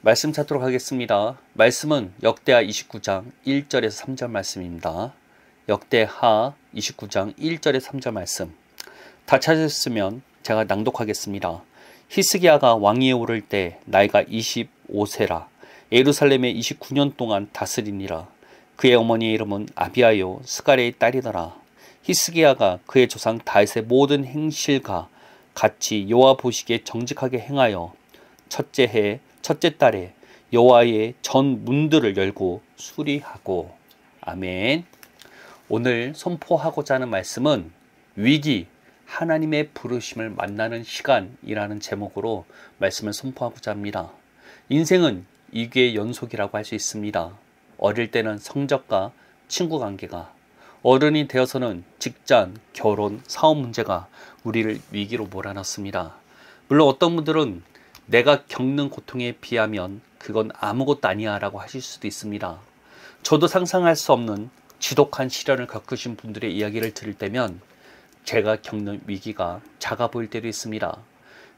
말씀 찾도록 하겠습니다. 말씀은 역대하 29장 1절에서 3절 말씀입니다. 역대하 29장 1절에서 3절 말씀. 다 찾으셨으면 제가 낭독하겠습니다. 히스기야가 왕위에 오를 때 나이가 25세라. 예루살렘에 29년 동안 다스리니라. 그의 어머니의 이름은 아비아요 스가랴의 딸이더라. 히스기야가 그의 조상 다윗의 모든 행실과 같이 여호와 보시기에 정직하게 행하여 첫째 해 첫째 달에 여호와의 전 문들을 열고 수리하고. 아멘. 오늘 선포하고자 하는 말씀은 위기, 하나님의 부르심을 만나는 시간이라는 제목으로 말씀을 선포하고자 합니다. 인생은 위기의 연속이라고 할 수 있습니다. 어릴 때는 성적과 친구 관계가, 어른이 되어서는 직장, 결혼, 사업 문제가 우리를 위기로 몰아넣습니다. 물론 어떤 분들은 내가 겪는 고통에 비하면 그건 아무것도 아니야 라고 하실 수도 있습니다. 저도 상상할 수 없는 지독한 시련을 겪으신 분들의 이야기를 들을 때면 제가 겪는 위기가 작아 보일 때도 있습니다.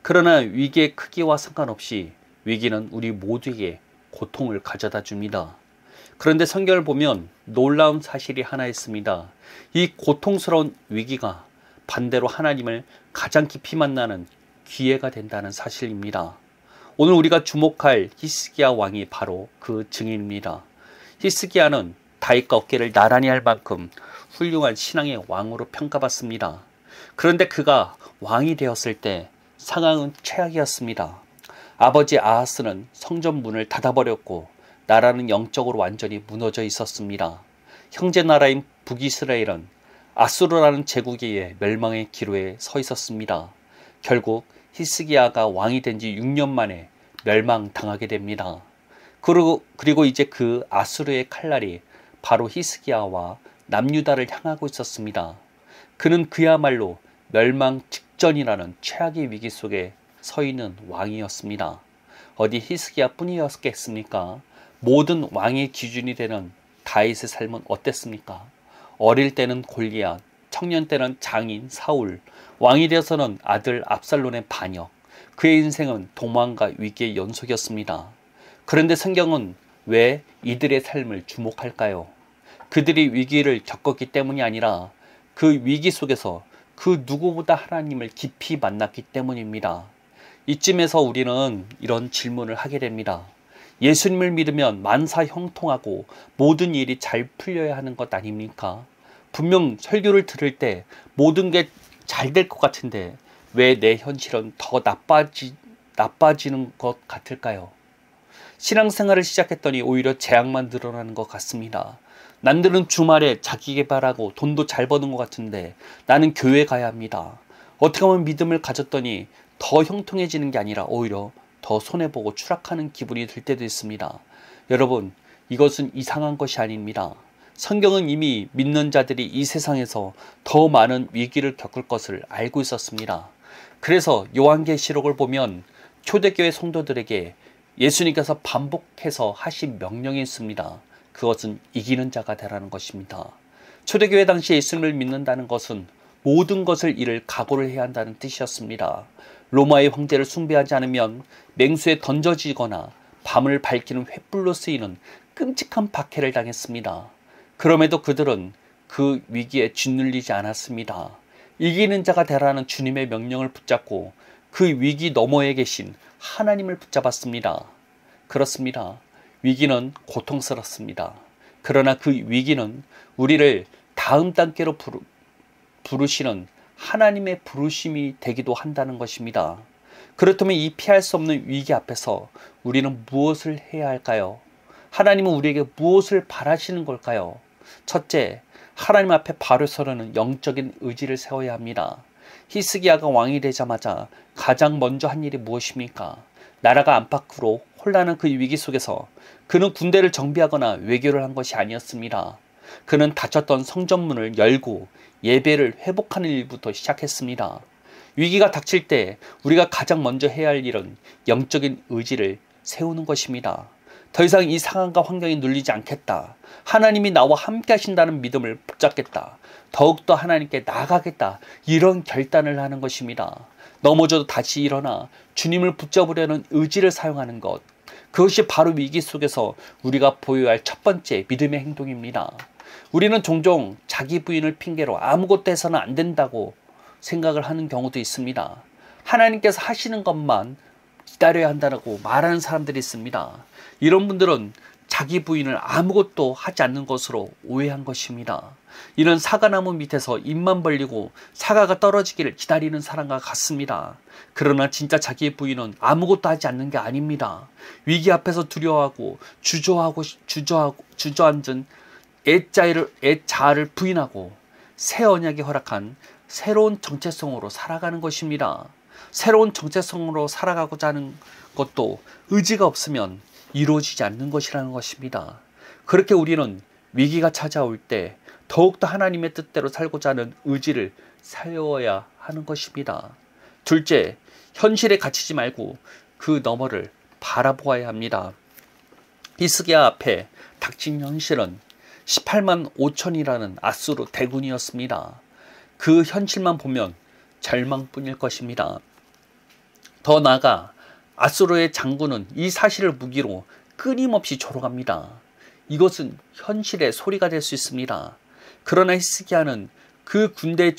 그러나 위기의 크기와 상관없이 위기는 우리 모두에게 고통을 가져다 줍니다. 그런데 성경을 보면 놀라운 사실이 하나 있습니다. 이 고통스러운 위기가 반대로 하나님을 가장 깊이 만나는 기회가 된다는 사실입니다. 오늘 우리가 주목할 히스기야 왕이 바로 그 증인입니다. 히스기야는 다윗과 어깨를 나란히 할 만큼 훌륭한 신앙의 왕으로 평가받습니다. 그런데 그가 왕이 되었을 때 상황은 최악이었습니다. 아버지 아하스는 성전 문을 닫아버렸고 나라는 영적으로 완전히 무너져 있었습니다. 형제 나라인 북이스라엘은 아수르라는 제국의 멸망의 기로에 서 있었습니다. 결국 히스기야가 왕이 된 지 6년 만에 멸망당하게 됩니다. 그리고 이제 그 아수르의 칼날이 바로 히스기야와 남유다를 향하고 있었습니다. 그는 그야말로 멸망 직전이라는 최악의 위기 속에 서 있는 왕이었습니다. 어디 히스기야뿐이었겠습니까? 모든 왕의 기준이 되는 다윗의 삶은 어땠습니까? 어릴 때는 골리앗, 청년 때는 장인 사울, 왕이 되어서는 아들 압살롬의 반역. 그의 인생은 도망과 위기의 연속이었습니다. 그런데 성경은 왜 이들의 삶을 주목할까요? 그들이 위기를 겪었기 때문이 아니라 그 위기 속에서 그 누구보다 하나님을 깊이 만났기 때문입니다. 이쯤에서 우리는 이런 질문을 하게 됩니다. 예수님을 믿으면 만사 형통하고 모든 일이 잘 풀려야 하는 것 아닙니까? 분명 설교를 들을 때 모든 게 잘 될 것 같은데 왜 내 현실은 더 나빠지는 것 같을까요? 신앙생활을 시작했더니 오히려 재앙만 늘어나는 것 같습니다. 남들은 주말에 자기 개발하고 돈도 잘 버는 것 같은데 나는 교회 가야 합니다. 어떻게 하면 믿음을 가졌더니 더 형통해지는 게 아니라 오히려 더 손해보고 추락하는 기분이 들 때도 있습니다. 여러분, 이것은 이상한 것이 아닙니다. 성경은 이미 믿는 자들이 이 세상에서 더 많은 위기를 겪을 것을 알고 있었습니다. 그래서 요한계시록을 보면 초대교회 성도들에게 예수님께서 반복해서 하신 명령이 있습니다. 그것은 이기는 자가 되라는 것입니다. 초대교회 당시 예수님을 믿는다는 것은 모든 것을 잃을 각오를 해야 한다는 뜻이었습니다. 로마의 황제를 숭배하지 않으면 맹수에 던져지거나 밤을 밝히는 횃불로 쓰이는 끔찍한 박해를 당했습니다. 그럼에도 그들은 그 위기에 짓눌리지 않았습니다. 이기는 자가 되라는 주님의 명령을 붙잡고 그 위기 너머에 계신 하나님을 붙잡았습니다. 그렇습니다. 위기는 고통스럽습니다. 그러나 그 위기는 우리를 다음 단계로 부르시는 하나님의 부르심이 되기도 한다는 것입니다. 그렇다면 이 피할 수 없는 위기 앞에서 우리는 무엇을 해야 할까요? 하나님은 우리에게 무엇을 바라시는 걸까요? 첫째, 하나님 앞에 바로 서려는 영적인 의지를 세워야 합니다. 히스기야가 왕이 되자마자 가장 먼저 한 일이 무엇입니까? 나라가 안팎으로 혼란한 그 위기 속에서 그는 군대를 정비하거나 외교를 한 것이 아니었습니다. 그는 닫혔던 성전문을 열고 예배를 회복하는 일부터 시작했습니다. 위기가 닥칠 때 우리가 가장 먼저 해야 할 일은 영적인 의지를 세우는 것입니다. 더 이상 이 상황과 환경에 눌리지 않겠다. 하나님이 나와 함께 하신다는 믿음을 붙잡겠다. 더욱더 하나님께 나아가겠다. 이런 결단을 하는 것입니다. 넘어져도 다시 일어나 주님을 붙잡으려는 의지를 사용하는 것. 그것이 바로 위기 속에서 우리가 보여야 할 첫 번째 믿음의 행동입니다. 우리는 종종 자기 부인을 핑계로 아무것도 해서는 안 된다고 생각을 하는 경우도 있습니다. 하나님께서 하시는 것만 기다려야 한다고 말하는 사람들이 있습니다. 이런 분들은 자기 부인을 아무것도 하지 않는 것으로 오해한 것입니다. 이는 사과나무 밑에서 입만 벌리고 사과가 떨어지기를 기다리는 사람과 같습니다. 그러나 진짜 자기 부인은 아무것도 하지 않는 게 아닙니다. 위기 앞에서 두려워하고 주저앉은 애자아를 부인하고 새 언약이 허락한 새로운 정체성으로 살아가는 것입니다. 새로운 정체성으로 살아가고자 하는 것도 의지가 없으면 이루어지지 않는 것이라는 것입니다. 그렇게 우리는 위기가 찾아올 때 더욱더 하나님의 뜻대로 살고자 하는 의지를 세워야 하는 것입니다. 둘째, 현실에 갇히지 말고 그 너머를 바라보아야 합니다. 히스기야 앞에 닥친 현실은 18만 5천이라는 아수르 대군이었습니다. 그 현실만 보면 절망뿐일 것입니다. 더 나아가 아수르의 장군은 이 사실을 무기로 끊임없이 조롱합니다. 이것은 현실의 소리가 될 수 있습니다. 그러나 히스기야는 그 군대에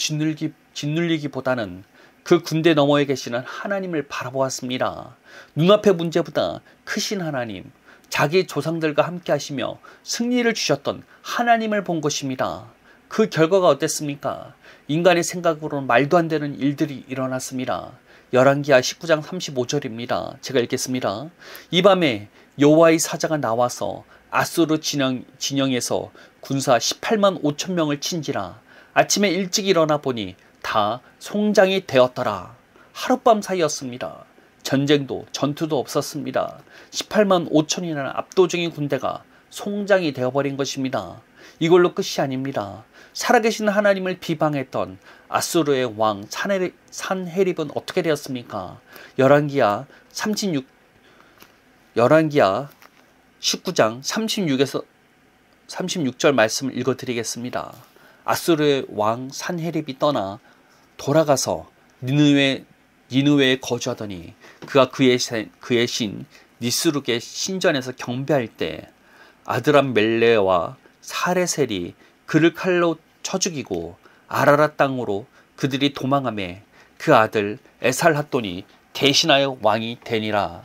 짓눌리기보다는 그 군대 너머에 계시는 하나님을 바라보았습니다. 눈앞의 문제보다 크신 하나님, 자기 조상들과 함께 하시며 승리를 주셨던 하나님을 본 것입니다. 그 결과가 어땠습니까? 인간의 생각으로는 말도 안 되는 일들이 일어났습니다. 열왕기하 19장 35절입니다. 제가 읽겠습니다. 이 밤에 여호와의 사자가 나와서 아수르 진영에서 군사 18만 5천 명을 친지라. 아침에 일찍 일어나 보니 다 송장이 되었더라. 하룻밤 사이였습니다. 전투도 없었습니다. 18만 5천이라는 압도적인 군대가 송장이 되어버린 것입니다. 이걸로 끝이 아닙니다. 살아계신 하나님을 비방했던 아수르의 왕 산헤립은 어떻게 되었습니까? 열왕기하 19장 36절 말씀을 읽어드리겠습니다. 아수르의 왕 산헤립이 떠나 돌아가서 니느웨에 거주하더니 그가 그의 신 니스룩의 신전에서 경배할 때 아드람 멜레와 사레셀이 그를 칼로 쳐 죽이고 아라랏 땅으로 그들이 도망하며 그 아들 에살핫돈이 대신하여 왕이 되니라.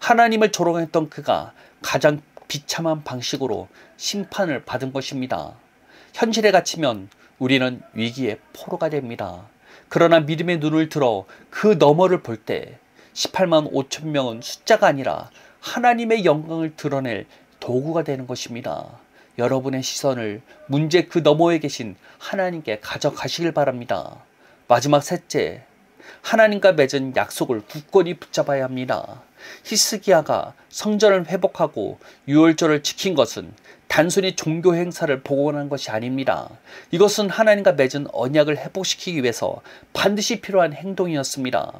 하나님을 조롱했던 그가 가장 비참한 방식으로 심판을 받은 것입니다. 현실에 갇히면 우리는 위기의 포로가 됩니다. 그러나 믿음의 눈을 들어 그 너머를 볼 때 18만 5천 명은 숫자가 아니라 하나님의 영광을 드러낼 도구가 되는 것입니다. 여러분의 시선을 문제 그 너머에 계신 하나님께 가져가시길 바랍니다. 마지막 셋째, 하나님과 맺은 약속을 굳건히 붙잡아야 합니다. 히스기야가 성전을 회복하고 유월절을 지킨 것은 단순히 종교 행사를 복원한 것이 아닙니다. 이것은 하나님과 맺은 언약을 회복시키기 위해서 반드시 필요한 행동이었습니다.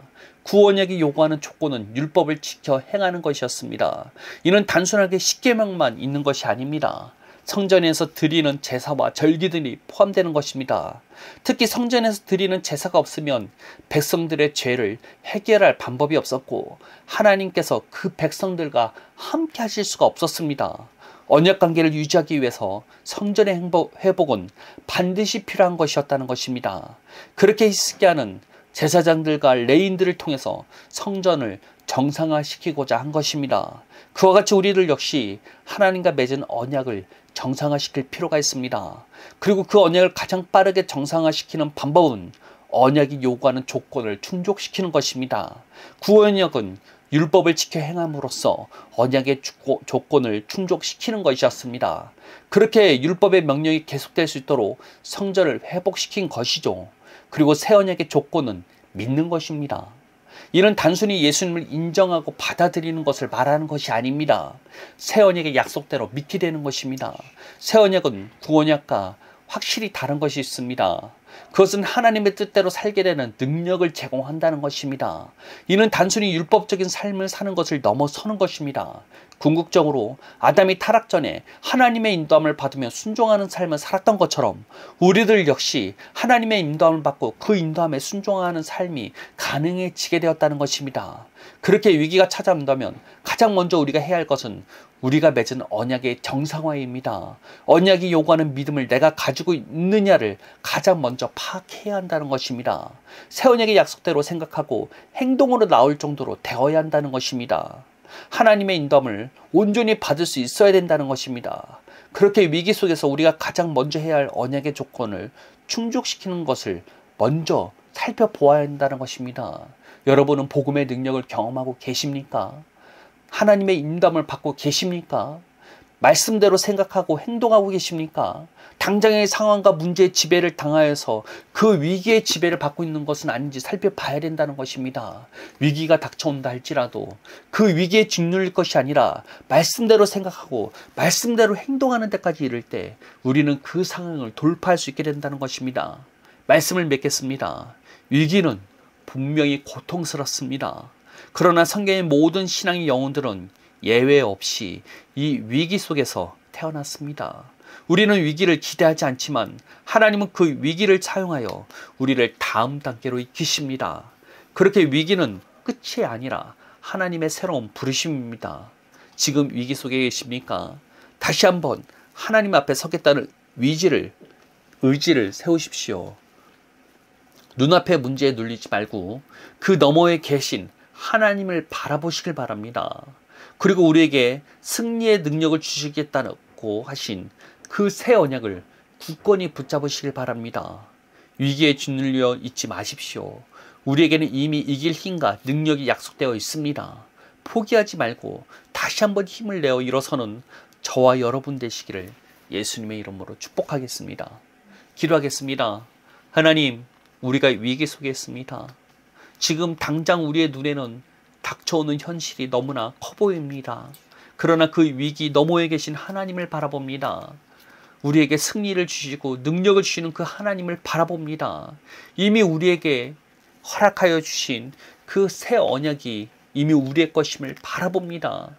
구언약이 요구하는 조건은 율법을 지켜 행하는 것이었습니다. 이는 단순하게 십계명만 있는 것이 아닙니다. 성전에서 드리는 제사와 절기들이 포함되는 것입니다. 특히 성전에서 드리는 제사가 없으면 백성들의 죄를 해결할 방법이 없었고 하나님께서 그 백성들과 함께 하실 수가 없었습니다. 언약관계를 유지하기 위해서 성전의 회복은 반드시 필요한 것이었다는 것입니다. 그렇게 히스기야는 제사장들과 레인들을 통해서 성전을 정상화시키고자 한 것입니다. 그와 같이 우리들 역시 하나님과 맺은 언약을 정상화시킬 필요가 있습니다. 그리고 그 언약을 가장 빠르게 정상화시키는 방법은 언약이 요구하는 조건을 충족시키는 것입니다. 구언약은 율법을 지켜 행함으로써 언약의 조건을 충족시키는 것이었습니다. 그렇게 율법의 명령이 계속될 수 있도록 성전을 회복시킨 것이죠. 그리고 새 언약의 조건은 믿는 것입니다. 이는 단순히 예수님을 인정하고 받아들이는 것을 말하는 것이 아닙니다. 새 언약의 약속대로 믿게 되는 것입니다. 새 언약은 구언약과 확실히 다른 것이 있습니다. 그것은 하나님의 뜻대로 살게 되는 능력을 제공한다는 것입니다. 이는 단순히 율법적인 삶을 사는 것을 넘어서는 것입니다. 궁극적으로 아담이 타락 전에 하나님의 인도함을 받으며 순종하는 삶을 살았던 것처럼 우리들 역시 하나님의 인도함을 받고 그 인도함에 순종하는 삶이 가능해지게 되었다는 것입니다. 그렇게 위기가 찾아온다면 가장 먼저 우리가 해야 할 것은 우리가 맺은 언약의 정상화입니다. 언약이 요구하는 믿음을 내가 가지고 있느냐를 가장 먼저 파악해야 한다는 것입니다. 새 언약의 약속대로 생각하고 행동으로 나올 정도로 되어야 한다는 것입니다. 하나님의 인도함을 온전히 받을 수 있어야 된다는 것입니다. 그렇게 위기 속에서 우리가 가장 먼저 해야 할 언약의 조건을 충족시키는 것을 먼저 살펴보아야 한다는 것입니다. 여러분은 복음의 능력을 경험하고 계십니까? 하나님의 인도함을 받고 계십니까? 말씀대로 생각하고 행동하고 계십니까? 당장의 상황과 문제의 지배를 당하여서 그 위기의 지배를 받고 있는 것은 아닌지 살펴봐야 된다는 것입니다. 위기가 닥쳐온다 할지라도 그 위기에 짓눌릴 것이 아니라 말씀대로 생각하고 말씀대로 행동하는 데까지 이를 때 우리는 그 상황을 돌파할 수 있게 된다는 것입니다. 말씀을 맺겠습니다. 위기는 분명히 고통스럽습니다. 그러나 성경의 모든 신앙의 영혼들은 예외 없이 이 위기 속에서 태어났습니다. 우리는 위기를 기대하지 않지만 하나님은 그 위기를 사용하여 우리를 다음 단계로 이끄십니다. 그렇게 위기는 끝이 아니라 하나님의 새로운 부르심입니다. 지금 위기 속에 계십니까? 다시 한번 하나님 앞에 서겠다는 의지를 세우십시오. 눈앞의 문제에 눌리지 말고 그 너머에 계신 하나님을 바라보시길 바랍니다. 그리고 우리에게 승리의 능력을 주시겠다고 하신 그 새 언약을 굳건히 붙잡으시길 바랍니다. 위기에 짓눌려 있지 마십시오. 우리에게는 이미 이길 힘과 능력이 약속되어 있습니다. 포기하지 말고 다시 한번 힘을 내어 일어서는 저와 여러분 되시기를 예수님의 이름으로 축복하겠습니다. 기도하겠습니다. 하나님, 우리가 위기 속에 있습니다. 지금 당장 우리의 눈에는 닥쳐오는 현실이 너무나 커 보입니다. 그러나 그 위기 너머에 계신 하나님을 바라봅니다. 우리에게 승리를 주시고 능력을 주시는 그 하나님을 바라봅니다. 이미 우리에게 허락하여 주신 그 새 언약이 이미 우리의 것임을 바라봅니다.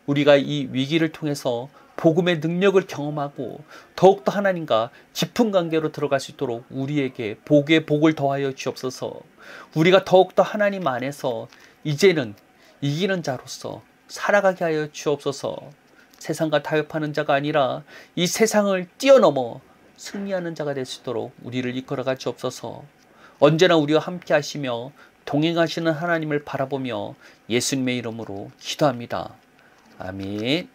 우리가 이 위기를 통해서 복음의 능력을 경험하고 더욱더 하나님과 깊은 관계로 들어갈 수 있도록 우리에게 복의 복을 더하여 주옵소서. 우리가 더욱더 하나님 안에서 이제는 이기는 자로서 살아가게 하여 주옵소서. 세상과 타협하는 자가 아니라 이 세상을 뛰어넘어 승리하는 자가 될 수 있도록 우리를 이끌어가 주옵소서. 언제나 우리와 함께 하시며 동행하시는 하나님을 바라보며 예수님의 이름으로 기도합니다. 아멘.